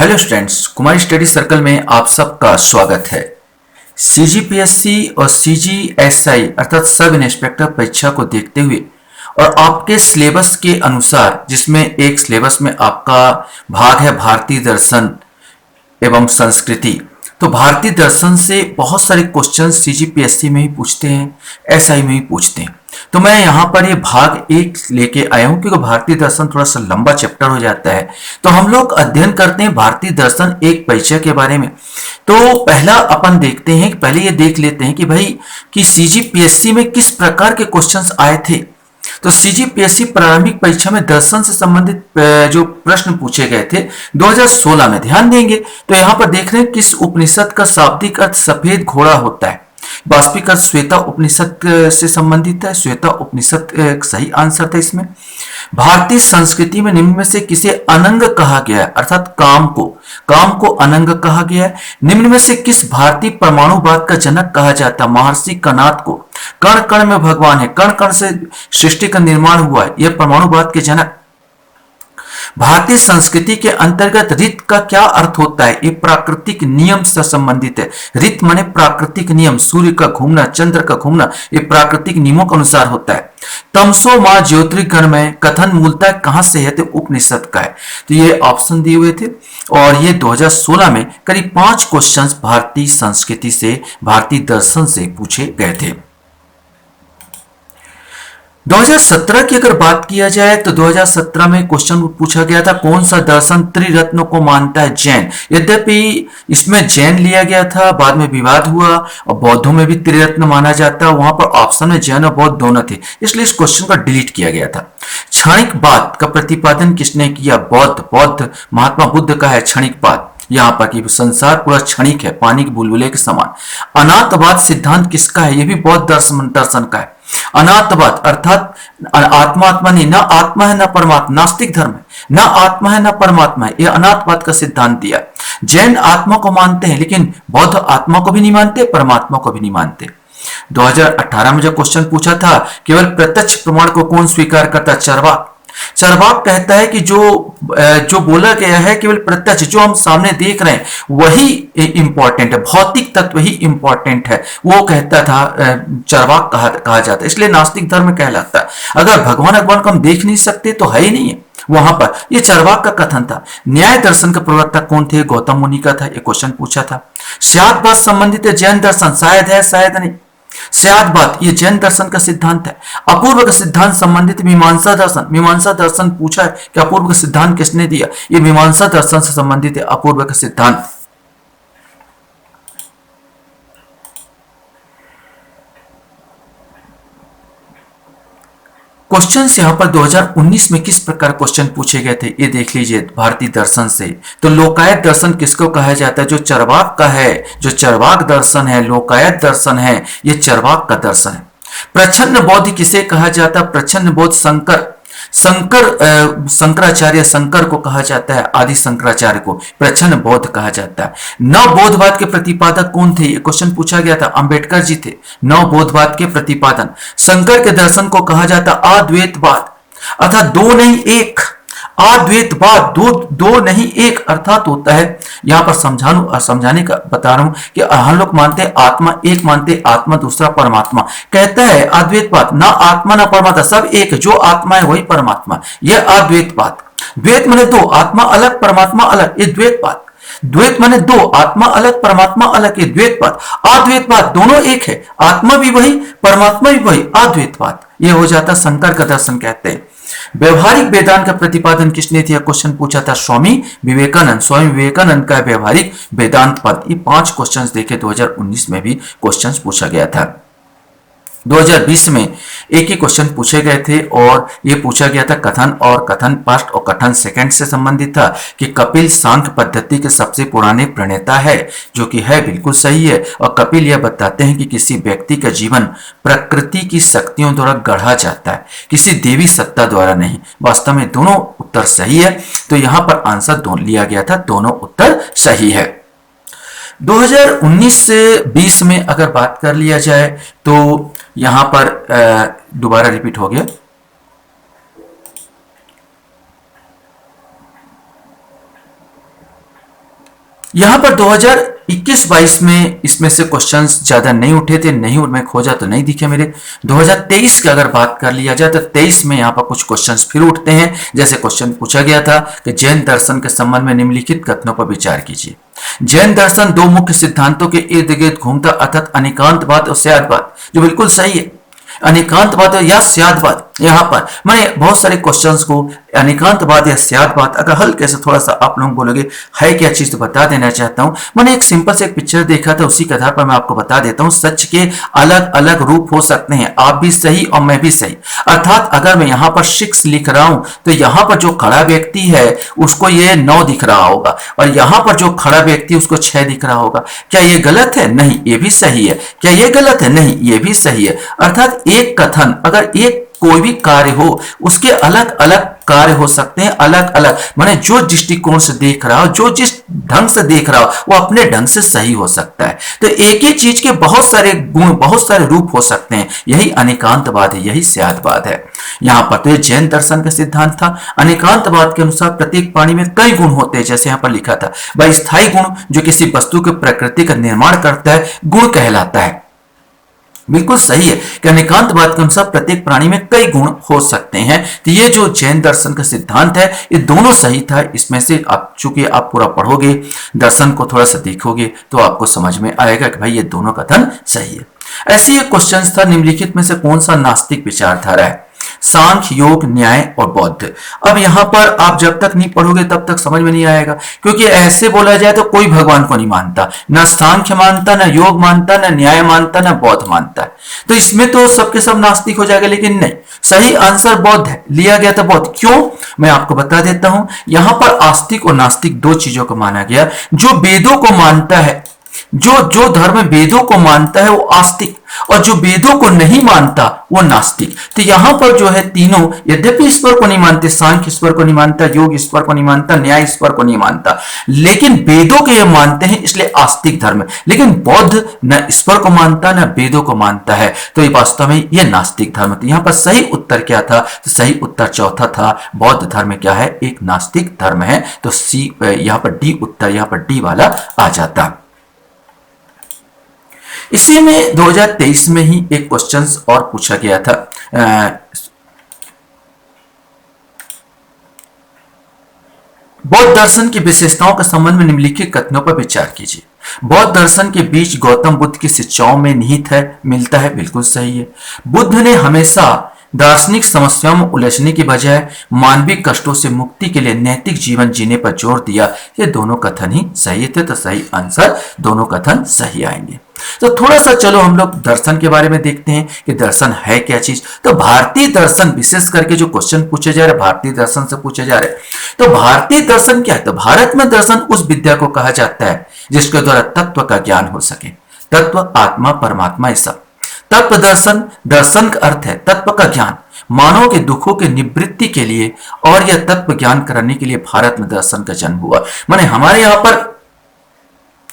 Hello students, कुमारी study circle में आप सबका स्वागत है। सीजीपीएससी और सीजीएसआई अर्थात सब इंस्पेक्टर परीक्षा को देखते हुए और आपके सिलेबस के अनुसार, जिसमें एक सिलेबस में आपका भाग है भारतीय दर्शन एवं संस्कृति, तो भारतीय दर्शन से बहुत सारे क्वेश्चन सीजीपीएससी में ही पूछते हैं, एसआई में ही पूछते हैं। तो मैं यहाँ पर ये भाग एक लेके आया हूँ क्योंकि भारतीय दर्शन थोड़ा सा लंबा चैप्टर हो जाता है। तो हम लोग अध्ययन करते हैं भारतीय दर्शन एक परिचय के बारे में। तो पहला अपन देखते हैं, पहले ये देख लेते हैं कि भाई कि सीजीपीएससी में किस प्रकार के क्वेश्चंस आए थे। तो सीजीपीएससी प्रारंभिक परीक्षा में दर्शन से संबंधित जो प्रश्न पूछे गए थे 2016 में, ध्यान देंगे तो यहां पर देख रहे हैं किस उपनिषद का शाब्दिक अर्थ सफेद घोड़ा होता है। वास्तविक अर्थ श्वेता उपनिषद से संबंधित है। श्वेता उपनिषद सही आंसर था इसमें। भारतीय संस्कृति में निम्न में से किसे अनंग कहा गया है, अर्थात काम को अनंग कहा गया है। निम्न में से किस भारतीय परमाणुवाद का जनक कहा जाता है, महर्षि कणाद को। कण कण में भगवान है, कण कण से सृष्टि का निर्माण हुआ है, यह परमाणुवाद के जनक। भारतीय संस्कृति के अंतर्गत ऋत का क्या अर्थ होता है, ये प्राकृतिक नियम से संबंधित है। ऋत माने प्राकृतिक नियम, सूर्य का घूमना, चंद्र का घूमना, ये प्राकृतिक नियमों के अनुसार होता है। तमसो मां ज्योतिर्गमय कथन मूलतः कहां से है, तो उपनिषद का है। तो ये ऑप्शन दिए हुए थे और ये 2016 में करीब 5 क्वेश्चंस भारतीय संस्कृति से, भारतीय दर्शन से पूछे गए थे। 2017 की अगर बात किया जाए तो 2017 में क्वेश्चन पूछा गया था, कौन सा दर्शन त्रिरत्न को मानता है, जैन। यद्यपि इसमें जैन लिया गया था, बाद में विवाद हुआ और बौद्धों में भी त्रिरत्न माना जाता है। वहां पर ऑप्शन में जैन और बौद्ध दोनों थे, इसलिए इस क्वेश्चन का डिलीट किया गया था। क्षणिकवाद का प्रतिपादन किसने किया, बौद्ध महात्मा बुद्ध का है क्षणिकवाद। यहाँ पर कि संसार पूरा क्षणिक है, पानी के बुलबुले के समान। अनाथवाद सिद्धांत किसका है, यह भी बौद्ध दर्शन का है। अनाथवाद अर्थात आत्मा नहीं, ना आत्मा है ना परमात्मा, नास्तिक धर्म है, ना आत्मा है ना परमात्मा है, यह अनाथवाद का सिद्धांत दिया। जैन आत्मा को मानते हैं लेकिन बौद्ध आत्मा को भी नहीं मानते, परमात्मा को भी नहीं मानते। 2018 में जो क्वेश्चन पूछा था, केवल प्रत्यक्ष प्रमाण को कौन स्वीकार करता, चरवाक। चरवाक कहता है कि जो बोला गया है केवल प्रत्यक्ष, जो हम सामने देख रहे हैं वही इंपॉर्टेंट है, भौतिक तत्व ही इंपॉर्टेंट है, वो कहता था। चरवाक कहा जाता है, इसलिए नास्तिक धर्म कहलाता है। अगर भगवान को हम देख नहीं सकते तो है ही नहीं है वहां पर, ये चरवाक का कथन था। न्याय दर्शन का प्रवक्ता कौन थे, गौतम मुनि का था, ये क्वेश्चन पूछा था। स्यादवाद संबंधित है जैन दर्शन, शायद है शायद नहीं। स्यादवाद ये जैन दर्शन का सिद्धांत है। अपूर्व का सिद्धांत संबंधित मीमांसा दर्शन पूछा है कि अपूर्व का सिद्धांत किसने दिया, ये मीमांसा दर्शन से संबंधित है अपूर्व का सिद्धांत। क्वेश्चन यहां पर 2019 में किस प्रकार क्वेश्चन पूछे गए थे, ये देख लीजिए भारतीय दर्शन से। तो लोकायत दर्शन किसको कहा जाता है, जो चरवाक का है, जो चरवाक दर्शन है, लोकायत दर्शन है, ये चरवाक का दर्शन है। प्रच्छन्न बौद्ध किसे कहा जाता है, प्रच्छन्न बौद्ध शंकराचार्य, शंकर को कहा जाता है, आदि शंकराचार्य को प्रच्छन्न बौद्ध कहा जाता है। नव बौद्धवाद के प्रतिपादक कौन थे, ये क्वेश्चन पूछा गया था, अंबेडकर जी थे नव बौद्धवाद के प्रतिपादन। शंकर के दर्शन को कहा जाता अद्वैतवाद, अर्थात दो नहीं एक, अद्वैतवाद दो नहीं एक अर्थात होता है। यहां पर समझाने का बता रहा हूं कि हम लोग मानते हैं आत्मा एक, मानते आत्मा दूसरा परमात्मा। कहता है अद्वैतवाद, ना आत्मा ना परमात्मा, सब एक, जो आत्मा है वही परमात्मा, यह अद्वैतवाद। द्वैत माने दो, आत्मा अलग परमात्मा अलग, ये द्वैतवाद। द्वैत माने दो, आत्मा अलग परमात्मा अलग, ये द्वैतवाद। अद्वैतवाद दोनों एक है, आत्मा भी वही परमात्मा भी वही, अद्वैतवाद ये हो जाता शंकर का दर्शन कहते हैं। व्यवहारिक वेदांत का प्रतिपादन किसने किया, क्वेश्चन पूछा था स्वामी विवेकानंद का व्यवहारिक वेदांत पद। ये 5 क्वेश्चंस देखे 2019 में भी क्वेश्चंस पूछा गया था। 2020 में एक ही क्वेश्चन पूछे गए थे और ये पूछा गया था कथन और कथन फर्स्ट और कथन सेकंड से संबंधित था कि कपिल सांख्य पद्धति के सबसे पुराने प्रणेता है, जो कि है बिल्कुल सही है। और कपिल यह बताते हैं कि किसी व्यक्ति का जीवन प्रकृति की शक्तियों द्वारा गढ़ा जाता है, किसी देवी सत्ता द्वारा नहीं। वास्तव में दोनों उत्तर सही है, तो यहां पर आंसर लिया गया था, दोनों उत्तर सही है। 2019 से 20 में अगर बात कर लिया जाए तो यहां पर दोबारा रिपीट हो गया। यहां पर 2021-22 में इसमें से क्वेश्चंस ज्यादा नहीं उठे थे, नहीं मैं खोजा तो नहीं दिखे मेरे। 2023 की अगर बात कर लिया जाए तो 23 में यहां पर कुछ क्वेश्चंस फिर उठते हैं। जैसे क्वेश्चन पूछा गया था कि जैन दर्शन के संबंध में निम्नलिखित कथनों पर विचार कीजिए। जैन दर्शन दो मुख्य सिद्धांतों के इर्द गिर्द घूमता, अर्थात अनेकांतवाद और स्यादवाद, जो बिल्कुल सही है। अनेकांतवाद या स्यादवाद, यहाँ पर मैंने बहुत सारे क्वेश्चंस को अनेकांतवाद या स्यादवाद अगर हल्के से थोड़ा सा आप लोग बोलोगे है क्या चीज तो बता देना चाहता हूं। मैंने एक सिंपल से एक पिक्चर देखा था, उसी के आधार पर मैं आपको बता देता हूं। सच के अलग अलग रूप हो सकते हैं, आप भी सही और मैं भी सही। अर्थात अगर मैं यहाँ पर 6 लिख रहा हूं तो यहाँ पर जो खड़ा व्यक्ति है उसको ये 9 दिख रहा होगा, और यहाँ पर जो खड़ा व्यक्ति उसको 6 दिख रहा होगा। क्या ये गलत है? नहीं, ये भी सही है। क्या ये गलत है? नहीं, ये भी सही है। अर्थात एक कथन, अगर एक कोई भी कार्य हो उसके अलग अलग कार्य हो सकते हैं, अलग अलग, माने जो दृष्टिकोण से देख रहा हो, जो जिस ढंग से देख रहा हो वो अपने ढंग से सही हो सकता है। तो एक ही चीज के बहुत सारे गुण, बहुत सारे रूप हो सकते हैं। यही अनेकांतवाद है, यही स्यादवाद है। यहाँ पर तो ये जैन दर्शन का सिद्धांत था। अनेकांतवाद के अनुसार प्रत्येक प्राणी में कई गुण होते हैं, जैसे यहाँ पर लिखा था वह स्थायी गुण जो किसी वस्तु के प्रकृति का निर्माण करता है गुण कहलाता है। बिल्कुल सही है कि अनेकांतवाद के अनुसार प्रत्येक प्राणी में कई गुण हो सकते हैं। तो ये जो जैन दर्शन का सिद्धांत है ये दोनों सही था। इसमें से आप चूंकि आप पूरा पढ़ोगे, दर्शन को थोड़ा सा देखोगे तो आपको समझ में आएगा कि भाई ये दोनों कथन सही है। ऐसे ही क्वेश्चन था, निम्नलिखित में से कौन सा नास्तिक विचारधारा है? सांख्य, योग, न्याय और बौद्ध। अब यहां पर आप जब तक नहीं पढ़ोगे तब तक समझ में नहीं आएगा, क्योंकि ऐसे बोला जाए तो कोई भगवान को नहीं मानता, ना सांख्य मानता, ना योग मानता, ना न्याय मानता, ना बौद्ध मानता है। तो इसमें तो सबके सब नास्तिक हो जाएगा, लेकिन नहीं, सही आंसर बौद्ध है, लिया गया था बौद्ध। क्यों? मैं आपको बता देता हूं। यहां पर आस्तिक और नास्तिक दो चीजों को माना गया। जो वेदों को मानता है, जो धर्म वेदों को मानता है वो आस्तिक, और जो वेदों को नहीं मानता वो नास्तिक। तो यहां पर जो है तीनों, यद्यपि ईश्वर को नहीं मानते, सांख्य ईश्वर को नहीं मानता, योग ईश्वर को नहीं मानता, न्याय ईश्वर को नहीं मानता, लेकिन वेदों के ये मानते हैं, इसलिए आस्तिक धर्म। लेकिन बौद्ध न ईश्वर को मानता न वेदों को मानता है, तो ये वास्तव में ये नास्तिक धर्म। तो यहां पर सही उत्तर क्या था? तो सही उत्तर चौथा था, बौद्ध धर्म क्या है? एक नास्तिक धर्म है। तो सी, यहां पर डी उत्तर, यहां पर डी वाला आ जाता। इसी में 2023 में ही एक क्वेश्चन और पूछा गया था। बौद्ध दर्शन की विशेषताओं के संबंध में निम्नलिखित कथनों पर विचार कीजिए। बौद्ध दर्शन के बीच गौतम बुद्ध की शिक्षाओं में निहित है, मिलता है, बिल्कुल सही है। बुद्ध ने हमेशा दार्शनिक समस्याओं में उलझने की बजाय मानवीय कष्टों से मुक्ति के लिए नैतिक जीवन जीने पर जोर दिया। ये दोनों कथन ही सही थे, तो सही आंसर दोनों कथन सही आएंगे। तो थोड़ा सा चलो हम लोग दर्शन के बारे में देखते हैं कि दर्शन है क्या चीज। तो भारतीय दर्शन, विशेष करके जो क्वेश्चन पूछे जा रहे भारतीय दर्शन से पूछे जा रहे, तो भारतीय दर्शन क्या है? तो भारत में दर्शन उस विद्या को कहा जाता है जिसके द्वारा तत्व का ज्ञान हो सके। तत्व, आत्मा, परमात्मा, ये सब तत्व दर्शन। दर्शन का अर्थ है तत्व का ज्ञान, मानव के दुखों के निवृत्ति के लिए, और यह तत्व ज्ञान करने के लिए भारत में दर्शन का जन्म हुआ। माने हमारे यहां पर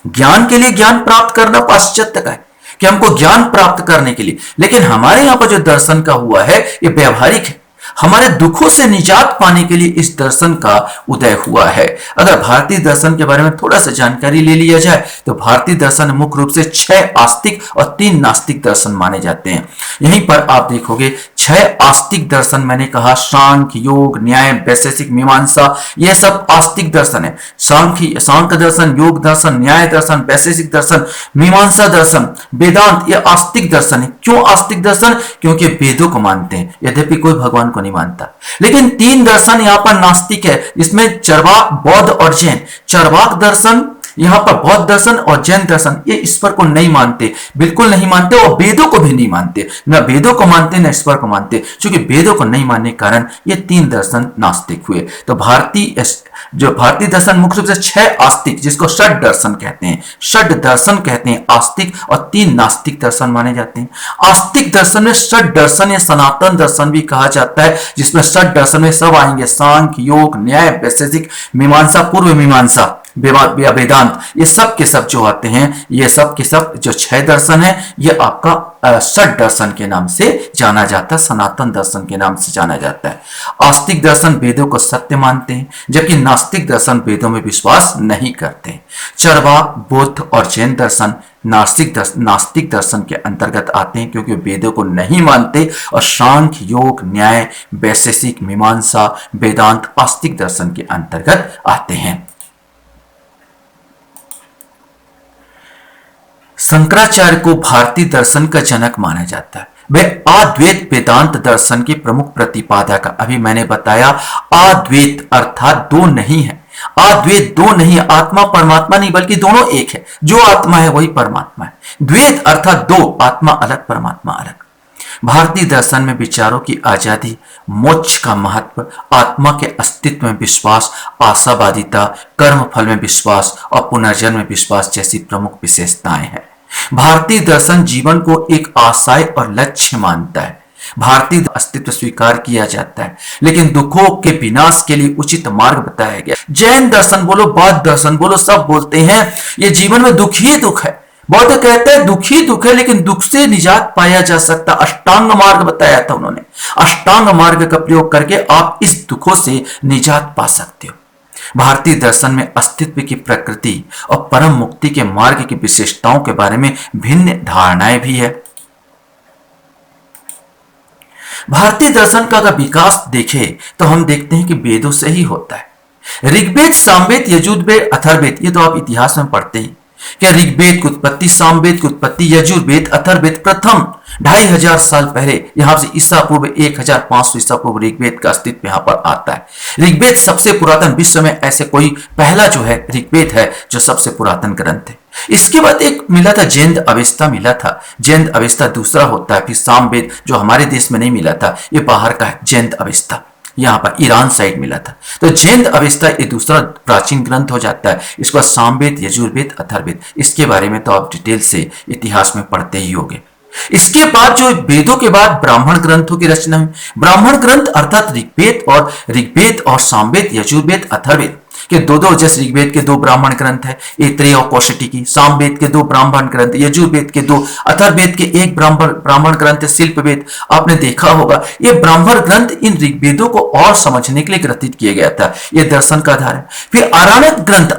ज्ञान के लिए ज्ञान प्राप्त करना पाश्चात्य का है कि हमको ज्ञान प्राप्त करने के लिए, लेकिन हमारे यहां पर जो दर्शन का हुआ है ये व्यवहारिक है। हमारे दुखों से निजात पाने के लिए इस दर्शन का उदय हुआ है। अगर भारतीय दर्शन के बारे में थोड़ा सा जानकारी ले लिया जाए तो भारतीय दर्शन मुख्य रूप से 6 आस्तिक और 3 नास्तिक दर्शन माने जाते हैं। यहीं पर आप देखोगे 6 आस्तिक दर्शन, मैंने कहा सांख्य, योग, न्याय, वैशेषिक, मीमांसा, यह सब आस्तिक दर्शन है। सांख्य दर्शन, योग दर्शन, न्याय दर्शन, वैशेषिक दर्शन, मीमांसा दर्शन, वेदांत, ये आस्तिक दर्शन है। क्यों आस्तिक दर्शन? क्योंकि वेदों को मानते हैं, यद्यपि कोई भगवान को नहीं मानता। लेकिन 3 दर्शन यहाँ पर नास्तिक है, जिसमें चरवाक, बौद्ध और जैन। चरवाक दर्शन, यहाँ पर बौद्ध दर्शन और जैन दर्शन, ये ईश्वर को नहीं मानते, बिल्कुल नहीं मानते, और वेदों को भी नहीं मानते, न वेदों को मानते न ईश्वर को मानते। क्योंकि वेदों को नहीं मानने के कारण ये 3 दर्शन नास्तिक हुए। तो भारतीय दर्शन मुख्य रूप से 6 आस्तिक, जिसको षड दर्शन कहते हैं, षड दर्शन कहते हैं आस्तिक, और 3 नास्तिक दर्शन माने जाते हैं। आस्तिक दर्शन में षड दर्शन या सनातन दर्शन भी कहा जाता है, जिसमें षड दर्शन में सब आएंगे, सांख्य, योग, न्याय, वैशेषिक, मीमांसा, पूर्व मीमांसा, या वेदांत, ये सब के सब जो आते हैं, ये सब के सब जो 6 दर्शन है, ये आपका षट दर्शन के नाम से जाना जाता है, सनातन दर्शन के नाम से जाना जाता है। आस्तिक दर्शन वेदों को सत्य मानते हैं, जबकि नास्तिक दर्शन वेदों में विश्वास नहीं करते। चरवाक, बौद्ध और जैन दर्शन नास्तिक दर्शन के अंतर्गत आते हैं, क्योंकि वेदों को नहीं मानते, और सांख्य, योग, न्याय, वैशेषिक, मीमांसा, वेदांत आस्तिक दर्शन के अंतर्गत आते हैं। शंकराचार्य को भारतीय दर्शन का जनक माना जाता है। वे अद्वैत वेदांत दर्शन के प्रमुख प्रतिपादक। अभी मैंने बताया अद्वैत अर्थात दो नहीं है, अद्वैत दो नहीं, आत्मा परमात्मा नहीं, बल्कि दोनों एक है। जो आत्मा है वही परमात्मा है। द्वैत अर्थात दो, आत्मा अलग परमात्मा अलग। भारतीय दर्शन में विचारों की आजादी, मोक्ष का महत्व, आत्मा के अस्तित्व में विश्वास, आशावादिता, कर्म फल में विश्वास और पुनर्जन्म में विश्वास जैसी प्रमुख विशेषताएं हैं। भारतीय दर्शन जीवन को एक आशय और लक्ष्य मानता है। भारतीय अस्तित्व स्वीकार किया जाता है, लेकिन दुखों के विनाश के लिए उचित मार्ग बताया गया। जैन दर्शन बोलो, बौद्ध दर्शन बोलो, सब बोलते हैं ये जीवन में दुख ही दुख है। बौद्ध कहते हैं दुख ही दुख है, लेकिन दुख से निजात पाया जा सकता। अष्टांग मार्ग बताया था उन्होंने। अष्टांग मार्ग का प्रयोग करके आप इस दुखों से निजात पा सकते हो। भारतीय दर्शन में अस्तित्व की प्रकृति और परम मुक्ति के मार्ग की विशेषताओं के बारे में भिन्न धारणाएं भी है। भारतीय दर्शन का अगर विकास देखे तो हम देखते हैं कि वेदों से ही होता है। ऋग्वेद, सामवेद, यजुर्वेद, अथर्ववेद, ये तो आप इतिहास में पढ़ते हैं कि ऋग्वेद की उत्पत्ति, सामवेद की उत्पत्ति, यजुर्वेद, अथर्ववेद प्रथम 2500 साल पहले, यहां से ईसा पूर्व 1500 ईसा पूर्व ऋग्वेद का अस्तित्व यहां पर आता है। ऋग्वेद सबसे पुरातन, विश्व में ऐसे कोई पहला जो है ऋग्वेद है जो सबसे पुरातन ग्रंथ है। इसके बाद एक मिला था जैन अवेस्ता मिला था। जैन अवेस्ता दूसरा होता है। फिर सामवेद जो हमारे देश में नहीं मिला था, ये बाहर का है जैन अवेस्ता, यहां पर ईरान साइड मिला था। तो जैन अवेस्ता ये दूसरा प्राचीन ग्रंथ हो जाता है। इसके बाद सामवेद, यजुर्वेद, अथर्ववेद, इसके बारे में तो आप डिटेल से इतिहास में पढ़ते ही होंगे। इसके बाद जो वेदों के बाद ब्राह्मण ग्रंथों की रचना हुई। ब्राह्मण ग्रंथ अर्थात ऋग्वेद और सामवेद, यजुर्वेद, अथर्ववेद के दो जैसे ऋग्वेद के 2 ब्राह्मण ग्रंथ है, ऐत्रेय और कौशिकी। सामवेद के 2 ब्राह्मण ग्रंथ, यजुर्वेद के 2, अथर्ववेद के 1 ब्राह्मण ग्रंथ है, शिल्पवेद। आपने देखा होगा ये ब्राह्मण ग्रंथ इन ऋग्वेदों को और समझने के लिए ग्रथित किया गया था। ये दर्शन का आधार है। फिर आरण्यक ग्रंथ,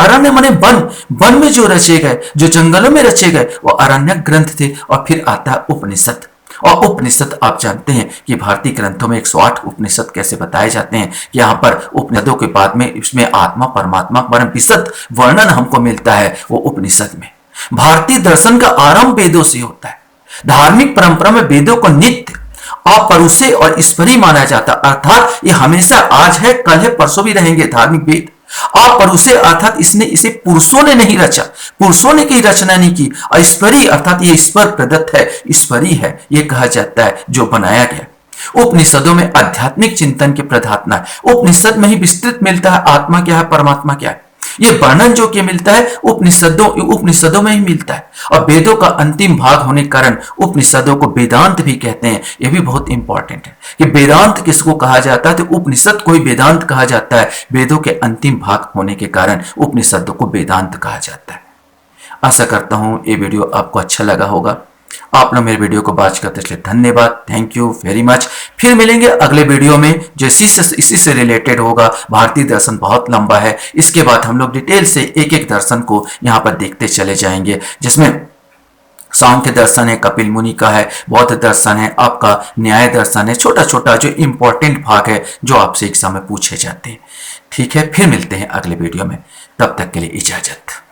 अरण्य माने वन में जो रचे गए, जो जंगलों में रचे गए, वो अरण्यक ग्रंथ थे। और फिर आता है उपनिषद। और उपनिषद आप जानते हैं कि भारतीय ग्रंथों में 108 उपनिषद कैसे बताए जाते हैं। यहाँ पर उपनिषदों के बाद में इसमें आत्मा परमात्मा परम विशद वर्णन हमको मिलता है वो उपनिषद में। भारतीय दर्शन का आरंभ वेदों से होता है। धार्मिक परंपरा में वेदों को नित्य, अपरुषे और ईश्वरीय माना जाता, अर्थात ये हमेशा आज है, कल है, परसों भी रहेंगे। धार्मिक वेद अपरुषे अर्थात इसे पुरुषों ने नहीं रचा, पुरुषों ने की रचना नहीं की। और ईश्वरीय अर्थात ये ईश्वर प्रदत्त है, ईश्वरीय है, ये कहा जाता है जो बनाया गया। उपनिषदों में आध्यात्मिक चिंतन की प्रधानता है। उपनिषद में ही विस्तृत मिलता है आत्मा क्या है, परमात्मा क्या है। ये वर्णन जो कि मिलता है उपनिषदों में ही मिलता है। और वेदों का अंतिम भाग होने के कारण उपनिषदों को वेदांत भी कहते हैं। ये भी बहुत इंपॉर्टेंट है कि वेदांत किसको कहा जाता है, तो उपनिषद को ही वेदांत कहा जाता है। वेदों के अंतिम भाग होने के कारण उपनिषदों को वेदांत कहा जाता है। आशा करता हूं ये वीडियो आपको अच्छा लगा होगा। आप लोग मेरे वीडियो को वॉच करते इसलिए धन्यवाद, थैंक यू वेरी मच। फिर मिलेंगे अगले वीडियो में जो इसी से रिलेटेड होगा। भारतीय दर्शन बहुत लंबा है, इसके बाद हम लोग डिटेल से एक एक दर्शन को यहाँ पर देखते चले जाएंगे, जिसमें सांख्य दर्शन है, कपिल मुनि का है, बौद्ध दर्शन है, आपका न्याय दर्शन है, छोटा छोटा जो इंपॉर्टेंट भाग है जो आपसे एग्जाम में पूछे जाते हैं। ठीक है, फिर मिलते हैं अगले वीडियो में, तब तक के लिए इजाजत।